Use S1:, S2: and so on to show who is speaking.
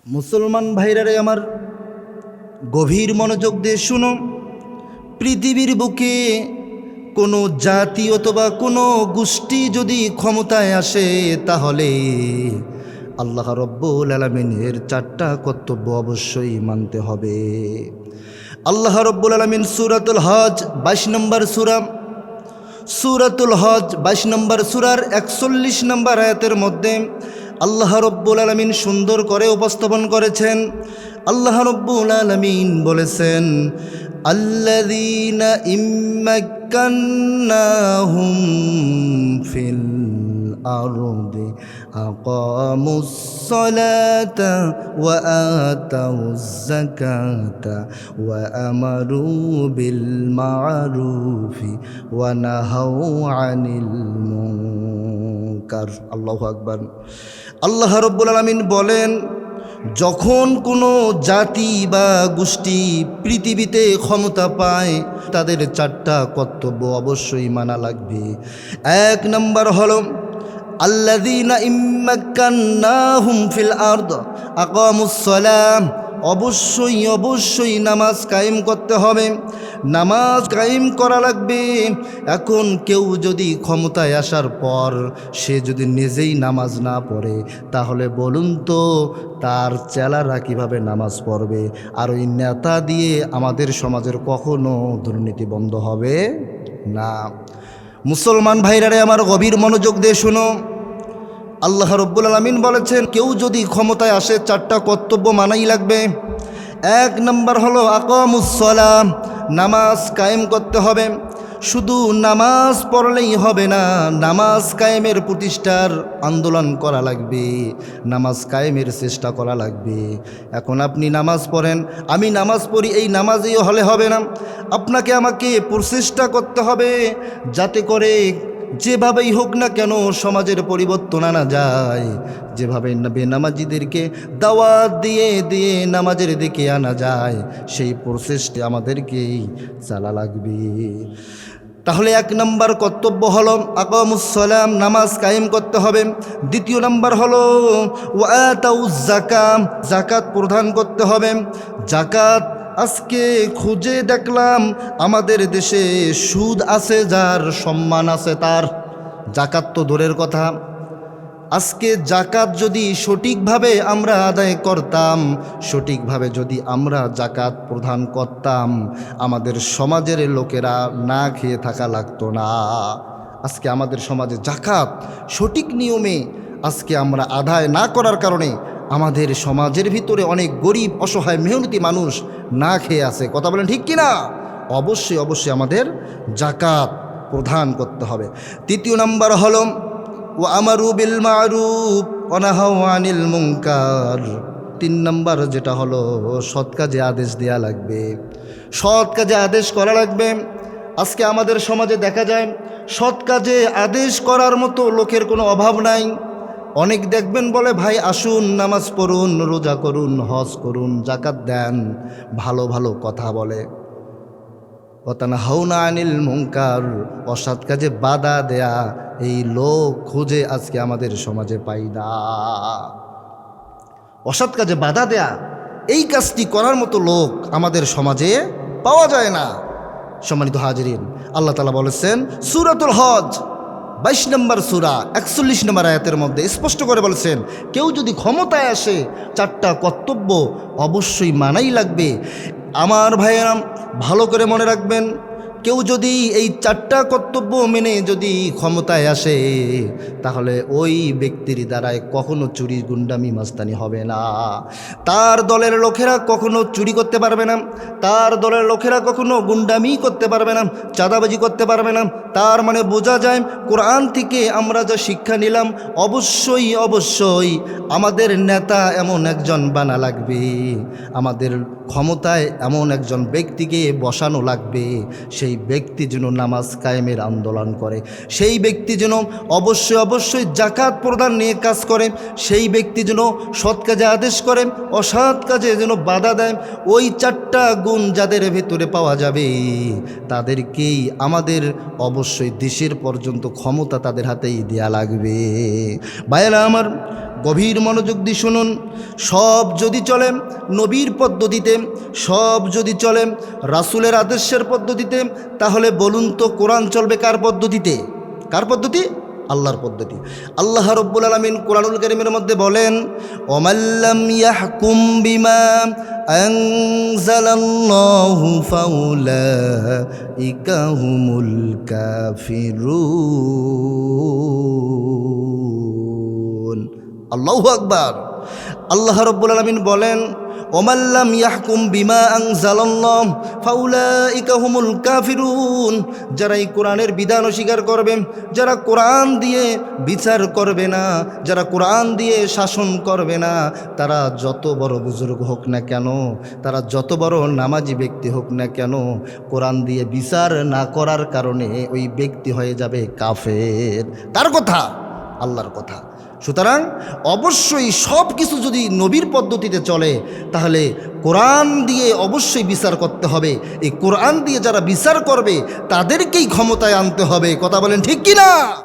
S1: মুসলমান ভাইরারে আমার গভীর মনোযোগ দিয়ে শুনো। পৃথিবীর বুকে কোনো জাতি অথবা কোনো গোষ্ঠী যদি ক্ষমতায় আসে, তাহলে আল্লাহ রব্বুল আলামিনের চারটা কর্তব্য অবশ্যই মানতে হবে। আল্লাহ রব্বুল আলামিন সূরাতুল হজ 22 নম্বর সূরা, সূরাতুল হজ 22 নম্বর সূরার 41 নম্বর আয়াতের মধ্যে আল্লাহ রব্বুল আলামিন সুন্দর করে উপস্থাপন করেছেন। আল্লাহ রব্বুল আলামিন বলেছেন, আল্লাযীনা ইম্মাক্কান্নাহুম ফিল আরদি আকামুস সালাতা ওয়া আতাউজ যাকাতা ওয়া আমারু বিল মা'রুফি ওয়া নাহাউ আনিল মুনকার। আল্লাহু আকবার। আল্লাহ রব্বুল আলামিন বলেন, যখন কোনো জাতি বা গোষ্ঠী পৃথিবীতে ক্ষমতা পায়, তাদের চারটা কর্তব্য অবশ্যই মানা লাগবে। এক নম্বর হলো আল্লাযীনা ইম্মাক্কান্নাহুম ফিল আরদ আকামুস সালাম। অবশ্যই নামাজ কায়েম করতে হবে, নামাজ কায়েম করা লাগবে। এখন কেউ যদি ক্ষমতায় আসার পর সে যদি নিজেই নামাজ না পড়ে, তাহলে বলুন তো তার চেলারা কিভাবে নামাজ পড়বে? আর ওই নেতা দিয়ে আমাদের সমাজের কখনো দুর্নীতি বন্ধ হবে না। মুসলমান ভাইরারে আমার গভীর মনোযোগ দিয়ে শুনো। আল্লাহ রব্বুল আলামিন বলেছেন, কেউ যদি ক্ষমতায় আসে চারটা কর্তব্য মানাই লাগবে। এক নম্বর হলো আকামুস সালাম, নামাজ কায়েম করতে হবে। শুধু নামাজ পড়লেই হবে না, নামাজ কায়েমের প্রতিষ্ঠার আন্দোলন করা লাগবে, নামাজ কায়েমের চেষ্টা করা লাগবে। এখন আপনি নামাজ পড়েন, আমি নামাজ পড়ি, এই নামাজই হলে হবে না। আপনাকে আমাকে প্রচেষ্টা করতে হবে, যাতে করে যেভাবেই হোক না কেন সমাজের পরিবর্তন আনা যায়, যেভাবে বেনামাজিদেরকে দাওয়াত দিয়ে দিয়ে নামাজের দিকে আনা যায়, সেই প্রচেষ্টা আমাদেরকেই চালা লাগবে। তাহলে এক নম্বর কর্তব্য হলো আকামুস সালাম, নামাজ কায়েম করতে হবে। দ্বিতীয় নম্বর হলো ওয়া আতাউজ যাকাত, যাকাত প্রদান করতে হবে। যাকাত আজকে খুঁজে দেখলাম আমাদের দেশে সুদ আছে যার, সম্মান আছে তার, যাকাত তো দূরের কথা। আজকে যাকাত যদি সঠিকভাবে আমরা আদায় করতাম, সঠিকভাবে যদি আমরা যাকাত প্রদান করতাম, আমাদের সমাজের লোকেরা না খেয়ে থাকা লাগতো না। আজকে আমাদের সমাজে যাকাত সঠিক নিয়মে আজকে আমরা আদায় না করার কারণে আমাদের সমাজের ভিতরে অনেক গরিব অসহায় মেহনতি মানুষ না খেয়ে আছে। কথা বলেন ঠিক কিনা? অবশ্যই আমাদের যাকাত প্রদান করতে হবে। তৃতীয় নম্বর হলো ওয়া আমারু বিল মা'রুফ ওয়া নাহাউ আনিল মুনকার। তিন নম্বর যেটা হলো সৎ কাজে আদেশ দেয়া লাগবে, সৎ কাজে আদেশ করা লাগবে। আজকে আমাদের সমাজে দেখা যায় সৎ কাজে আদেশ করার মতো লোকের কোনো অভাব নাই। অনেক দেখবেন বলে, ভাই আসুন নামাজ পড়ুন, রোজা করুন, হজ করুন, যাকাত দেন, ভালো ভালো কথা বলে। ওয়াতানহাউনা আনিল মুনকার, অসৎ কাজে বাধা দেয়া, এই লোক খুঁজে আজকে আমাদের সমাজে পাই না। অসৎ কাজে বাধা দেয়া, এই কাজটি করার মতো লোক আমাদের সমাজে পাওয়া যায় না। সম্মানিত হাজিরিন, আল্লাহ তাআলা বলেছেন সূরাতুল হজ 22 নম্বর সূরা 41 নম্বর আয়াতের মধ্যে স্পষ্ট করে বলেছেন, কেউ যদি ক্ষমতায় আসে চারটা কর্তব্য অবশ্যই মানাই লাগবে। আমার ভাইয়েরা ভালো করে মনে রাখবেন, কেউ যদি এই চারটা কর্তব্য মেনে যদি ক্ষমতায় আসে, তাহলে ওই ব্যক্তির দ্বারায় কখনো চুরি গুন্ডামি মাস্তানি হবে না। তার দলের লোকেরা কখনো চুরি করতে পারবে না, তার দলের লোকেরা কখনো গুন্ডামি করতে পারবে না, চাঁদাবাজি করতে পারবে না। তার মানে বোঝা যায় কোরআন থেকে আমরা যা শিক্ষা নিলাম, অবশ্যই আমাদের নেতা এমন একজন বানা লাগবে, আমাদের ক্ষমতায় এমন একজন ব্যক্তিকে বসানো লাগবে, সেই ব্যক্তি যেন নামাজ কায়েমের আন্দোলন করে, সেই ব্যক্তি যেন অবশ্যই যাকাত প্রদান নিয়ে কাজ করে, সেই ব্যক্তি যেন সৎ কাজে আদেশ করে, অসৎ কাজে যেন বাধা দেয়। ওই চারটা গুণ যাদের ভেতরে পাওয়া যাবে, তাদেরকেই আমাদের অবশ্যই দেশের পর্যন্ত ক্ষমতা তাদের হাতেই দেয়া লাগবে। ভাইয়েরা আমার, গভীর মনোযোগ দিয়ে শুনুন। সব যদি চলে নবীর পদ্ধতিতে, সব যদি চলে রাসূলের আদেশের পদ্ধতিতে, তাহলে বলুন তো কোরআন চলবে কার পদ্ধতিতে? কার পদ্ধতি? আল্লাহর পদ্ধতি। আল্লাহ রাব্বুল আলামিন কোরআনুল কারীমের মধ্যে বলেন, ওমাল্লাম ইয়াহকুম বিমা আনজালাল্লাহু ফাউলাইকা হুমুল কাফিরুন। আল্লাহু আকবার। আল্লাহ রাব্বুল আলামিন বলেন, ওমাল্লাম ইয়াহকুম বিমা আনজালাল্লাহ ফাউলাইকা হুমুল কাফিরুন। যারা এই কোরআনের বিধান অস্বীকার করবে, যারা কোরআন দিয়ে বিচার করবে না, যারা কোরআন দিয়ে শাসন করবে না, তারা যত বড় বুজুর্গ হোক না কেন, তারা যত বড় নামাজি ব্যক্তি হোক না কেন, কোরআন দিয়ে বিচার না করার কারণে ওই ব্যক্তি হয়ে যাবে কাফের। কার কথা? আল্লাহর কথা। সুতরাং অবশ্যই সব কিছু যদি নবীর পদ্ধতিতে চলে, তাহলে কোরআন দিয়ে অবশ্যই বিচার করতে হবে। এই কোরআন দিয়ে যারা বিচার করবে তাদেরকেই ক্ষমতায় আনতে হবে। কথা বলেন ঠিক কি না?